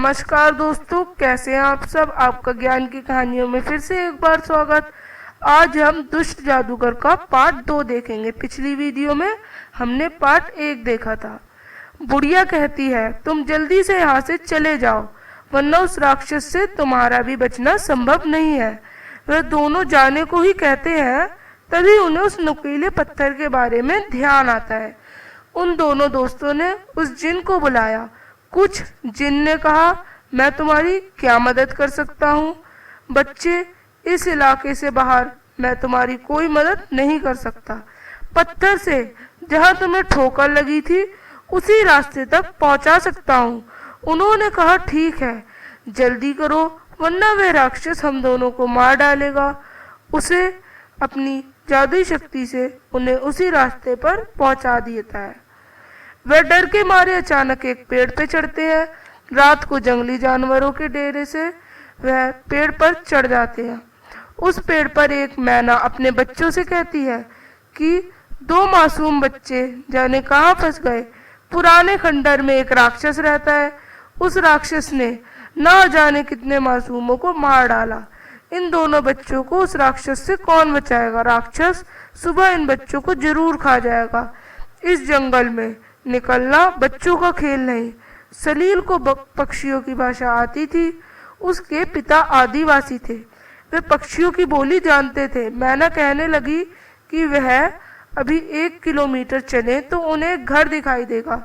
नमस्कार दोस्तों, कैसे हैं आप सब। आपका ज्ञान की कहानियों में फिर से एक बार स्वागत। आज हम दुष्ट जादूगर का पार्ट 2 देखेंगे। पिछली वीडियो में हमने पार्ट 1 देखा था। बुढ़िया कहती है, तुम जल्दी से यहाँ से चले जाओ, वरना उस राक्षस से तुम्हारा भी बचना संभव नहीं है। वह दोनों जाने को ही कहते हैं, तभी उन्हें उस नुकीले पत्थर के बारे में ध्यान आता है। उन दोनों दोस्तों ने उस जिन को बुलाया। कुछ जिन ने कहा, मैं तुम्हारी क्या मदद कर सकता हूँ। बच्चे, इस इलाके से बाहर मैं तुम्हारी कोई मदद नहीं कर सकता। पत्थर से जहाँ तुम्हें ठोकर लगी थी उसी रास्ते तक पहुँचा सकता हूँ। उन्होंने कहा, ठीक है, जल्दी करो, वरना वह राक्षस हम दोनों को मार डालेगा। उसे अपनी जादुई शक्ति से उन्हें उसी रास्ते पर पहुँचा देता है। वह डर के मारे अचानक एक पेड़ पे चढ़ते हैं। रात को जंगली जानवरों के डेरे से वह पेड़ पर चढ़ जाते हैं। उस पेड़ पर एक मैना अपने बच्चों से कहती है कि दो मासूम बच्चे जाने कहाँ फंस गए। पुराने खंडर में एक राक्षस रहता है। उस राक्षस ने ना जाने कितने मासूमों को मार डाला। इन दोनों बच्चों को उस राक्षस से कौन बचाएगा। राक्षस सुबह इन बच्चों को जरूर खा जाएगा। इस जंगल में निकलना बच्चों का खेल नहीं। सलील को पक्षियों की भाषा आती थी। उसके पिता आदिवासी थे, वे पक्षियों की बोली जानते थे। मैना कहने लगी कि वह अभी 1 किलोमीटर चले तो उन्हें एक घर दिखाई देगा।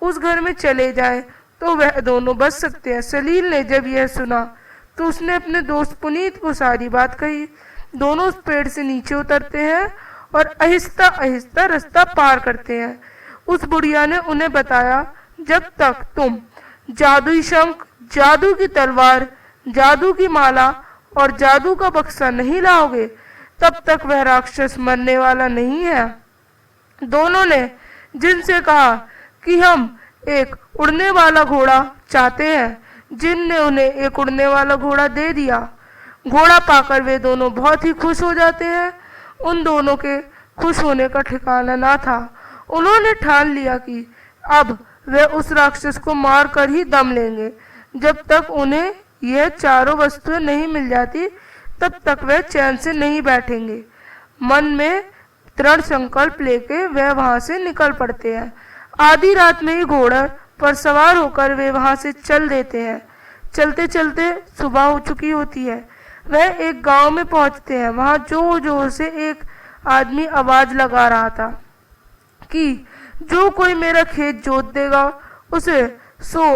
उस घर में चले जाएं तो वह दोनों बच सकते हैं। सलील ने जब यह सुना तो उसने अपने दोस्त पुनीत को सारी बात कही। दोनों उस पेड़ से नीचे उतरते हैं और आहिस्ता आहिस्ता रास्ता पार करते हैं। उस बुढ़िया ने उन्हें बताया, जब तक तुम जादुई शंख, जादू की तलवार, जादू की माला और जादू का बक्सा नहीं लाओगे, तब तक वह राक्षस मरने वाला नहीं है। दोनों ने जिनसे कहा कि हम एक उड़ने वाला घोड़ा चाहते हैं। जिन ने उन्हें एक उड़ने वाला घोड़ा दे दिया। घोड़ा पाकर वे दोनों बहुत ही खुश हो जाते हैं। उन दोनों के खुश होने का ठिकाना ना था। उन्होंने ठान लिया कि अब वे उस राक्षस को मार कर ही दम लेंगे। जब तक उन्हें यह चारों वस्तुएं नहीं मिल जाती तब तक वे चैन से नहीं बैठेंगे। मन में दृढ़ संकल्प लेके वे वहां से निकल पड़ते हैं। आधी रात में ही घोड़े पर सवार होकर वे वहां से चल देते हैं। चलते चलते सुबह हो चुकी होती है। वह एक गांव में पहुंचते हैं। वहां जोर जोर से एक आदमी आवाज लगा रहा था कि जो कोई मेरा खेत जोत देगा उसे 100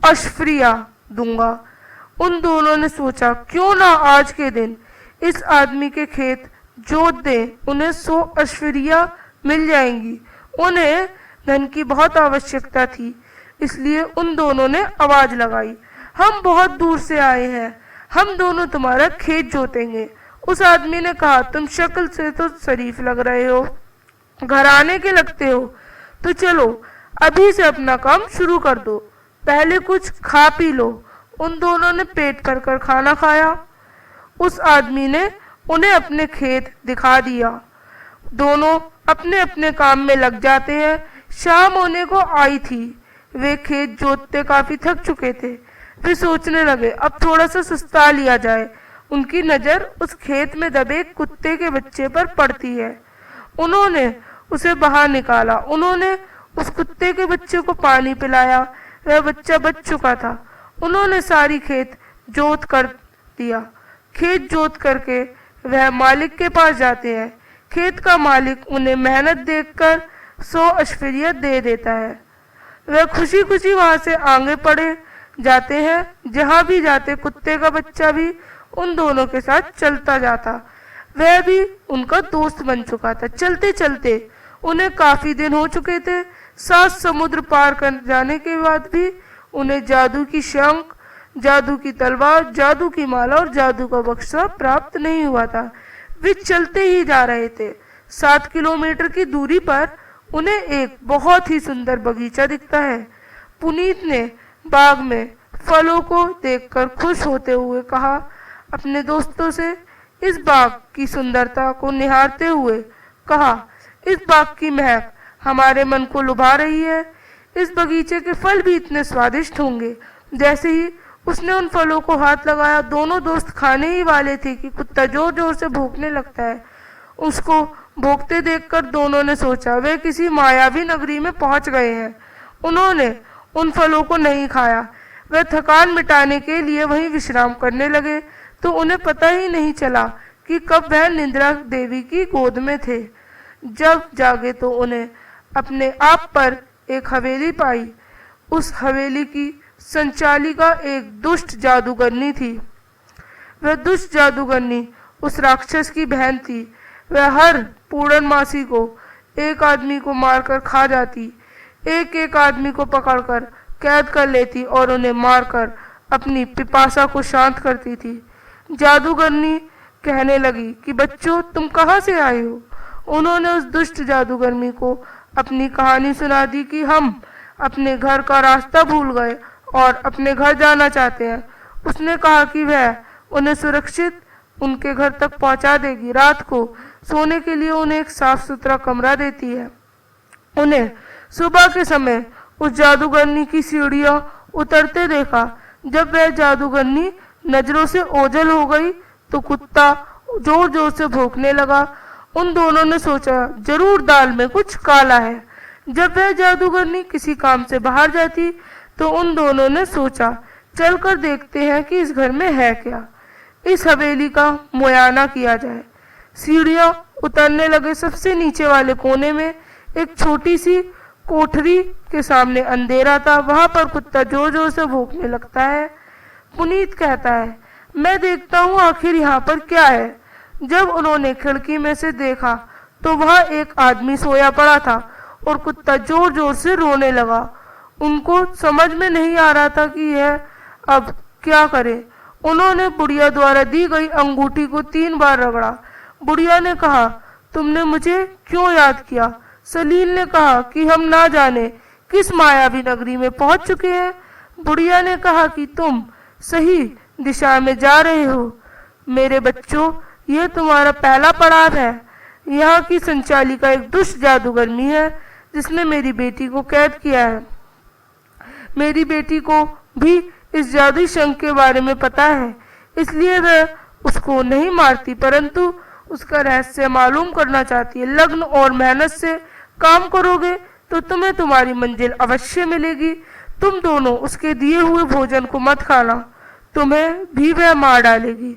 अश्वरिया दूंगा। उन दोनों ने सोचा, क्यों ना आज के दिन इस आदमी के खेत जोत दें, उन्हें 100 अश्वरिया मिल जाएंगी। उन्हें धन की बहुत आवश्यकता थी, इसलिए उन दोनों ने आवाज लगाई, हम बहुत दूर से आए हैं, हम दोनों तुम्हारा खेत जोतेंगे। उस आदमी ने कहा, तुम शक्ल से तो शरीफ लग रहे हो, घराने के लगते हो, तो चलो अभी से अपना काम शुरू कर दो, पहले कुछ खा पी लो। उन दोनों ने पेट भर कर खाना खाया। उस आदमी ने उन्हें अपने खेत दिखा दिया। दोनों अपने अपने काम में लग जाते हैं। शाम होने को आई थी। वे खेत जोतते काफी थक चुके थे। वे सोचने लगे, अब थोड़ा सा सुस्ता लिया जाए। उनकी नजर उस खेत में दबे कुत्ते के बच्चे पर पड़ती है। उन्होंने उसे बाहर निकाला। उन्होंने उस कुत्ते के बच्चे को पानी पिलाया। वह बच्चा बच चुका था। उन्होंने सारी खेत जोत कर दिया। खेत जोत करके वह मालिक के पास जाते हैं। खेत का मालिक उन्हें मेहनत देखकर 100 अश्वरिया दे देता है। वह खुशी खुशी वहां से आगे बढ़े जाते हैं। जहां भी जाते कुत्ते का बच्चा भी उन दोनों के साथ चलता जाता। वह भी उनका दोस्त बन चुका था। चलते चलते उन्हें काफी दिन हो चुके थे। 7 समुद्र पार कर जाने के बाद भी उन्हें जादू की शंख, जादू की तलवार, जादू की माला और जादू का बक्सा प्राप्त नहीं हुआ था। वे चलते ही जा रहे थे। 7 किलोमीटर की दूरी पर उन्हें एक बहुत ही सुंदर बगीचा दिखता है। पुनीत ने बाग में फलों को देखकर खुश होते हुए कहा अपने दोस्तों से, इस बाग की सुंदरता को निहारते हुए कहा, इस बाग की महक हमारे मन को लुभा रही है। इस बगीचे के फल भी इतने स्वादिष्ट होंगे जैसे ही उसने उन फलों को हाथ लगाया। दोनों दोस्त खाने ही वाले थे कि कुत्ता जोर जोर से भौंकने लगता है। उसको भौंकते देखकर दोनों ने सोचा वे किसी मायावी नगरी में पहुंच गए हैं। उन्होंने उन फलों को नहीं खाया। वे थकान मिटाने के लिए वहीं विश्राम करने लगे तो उन्हें पता ही नहीं चला कि कब वह निद्रा देवी की गोद में थे। जब जागे तो उन्हें अपने आप पर एक हवेली पाई। उस हवेली की संचालिका एक दुष्ट जादूगरनी थी। वह दुष्ट जादूगरनी उस राक्षस की बहन थी। वह हर पूर्णमासी को एक आदमी को मारकर खा जाती, एक एक आदमी को पकड़कर कैद कर लेती और उन्हें मारकर अपनी पिपासा को शांत करती थी। जादूगरनी कहने लगी कि बच्चों तुम कहाँ से आए हो। उन्होंने उस दुष्ट जादूगरनी को अपनी कहानी सुना दी कि हम अपने घर का रास्ता भूल गए और अपने घर जाना चाहते हैं। उसने कहा कि वह उन्हें सुरक्षित उनके घर तक पहुंचा देगी। रात को सोने के लिए उन्हें एक साफ सुथरा कमरा देती है। उन्हें सुबह के समय उस जादूगरनी की सीढ़ियां उतरते देखा। जब वह जादूगरनी नजरों से ओझल हो गई तो कुत्ता जोर जोर से भौंकने लगा। उन दोनों ने सोचा जरूर दाल में कुछ काला है। जब वह जादूगरनी किसी काम से बाहर जाती तो उन दोनों ने सोचा चलकर देखते हैं कि इस घर में है क्या। इस हवेली का मुआयना किया जाए। सीढ़ियां उतरने लगे। सबसे नीचे वाले कोने में एक छोटी सी कोठरी के सामने अंधेरा था। वहां पर कुत्ता जोर जोर से भौंकने लगता है। पुनीत कहता है मैं देखता हूँ आखिर यहाँ पर क्या है। जब उन्होंने खिड़की में से देखा तो वहाँ एक आदमी सोया पड़ा था और कुत्ता जोर जोर से रोने लगा। उनको समझ में नहीं आ रहा था कि यह अब क्या करे। उन्होंने बुढ़िया द्वारा दी गई अंगूठी को 3 बार रगड़ा। बुढ़िया ने कहा तुमने मुझे क्यों याद किया। सलील ने कहा कि हम ना जाने किस मायावी नगरी में पहुंच चुके हैं। बुढ़िया ने कहा कि तुम सही दिशा में जा रहे हो। मेरे बच्चों यह तुम्हारा पहला पड़ाव है। यहाँ की संचालिका एक दुष्ट जादूगरनी है जिसने मेरी बेटी को कैद किया है। मेरी बेटी को भी इस जादुई शंख के बारे में पता है, इसलिए वह उसको नहीं मारती परंतु उसका रहस्य मालूम करना चाहती है। लग्न और मेहनत से काम करोगे तो तुम्हें तुम्हारी मंजिल अवश्य मिलेगी। तुम दोनों उसके दिए हुए भोजन को मत खाना, तुम्हें भी वह मार डालेगी।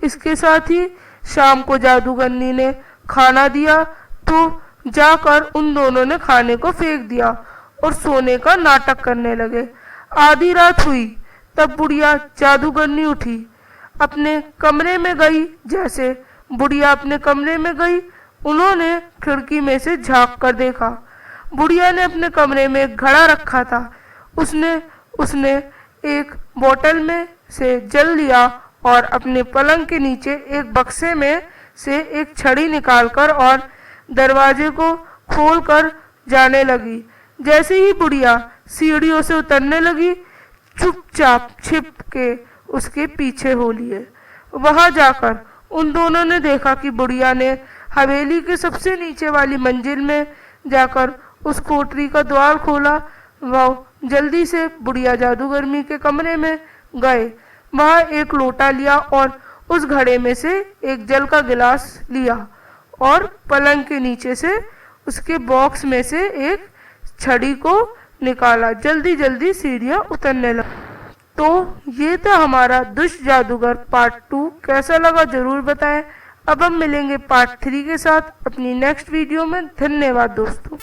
इसके साथ ही शाम को जादूगरनी ने खाना दिया तो जाकर उन दोनों ने खाने को फेंक दिया और सोने का नाटक करने लगे। आधी रात हुई तब बुढ़िया जादूगरनी उठी, अपने कमरे में गई। जैसे बुढ़िया अपने कमरे में गई उन्होंने खिड़की में से झांक कर देखा। बुढ़िया ने अपने कमरे में एक घड़ा रखा था। उसने एक बोतल में से जल लिया और अपने पलंग के नीचे एक बक्से में से एक छड़ी निकालकर और दरवाजे को खोलकर जाने लगी। जैसे ही बुढ़िया सीढ़ियों से उतरने लगी चुपचाप छिप के उसके पीछे हो लिए। वहां जाकर उन दोनों ने देखा कि बुढ़िया ने हवेली के सबसे नीचे वाली मंजिल में जाकर उस कोठरी का द्वार खोला। वह जल्दी से बुढ़िया जादूगरनी के कमरे में गए। वहां एक लोटा लिया और उस घड़े में से एक जल का गिलास लिया और पलंग के नीचे से उसके बॉक्स में से एक छड़ी को निकाला। जल्दी जल्दी सीढ़ियां उतरने लगा। तो ये था हमारा दुष्ट जादूगर पार्ट 2। कैसा लगा जरूर बताएं। अब हम मिलेंगे पार्ट 3 के साथ अपनी नेक्स्ट वीडियो में। धन्यवाद दोस्तों।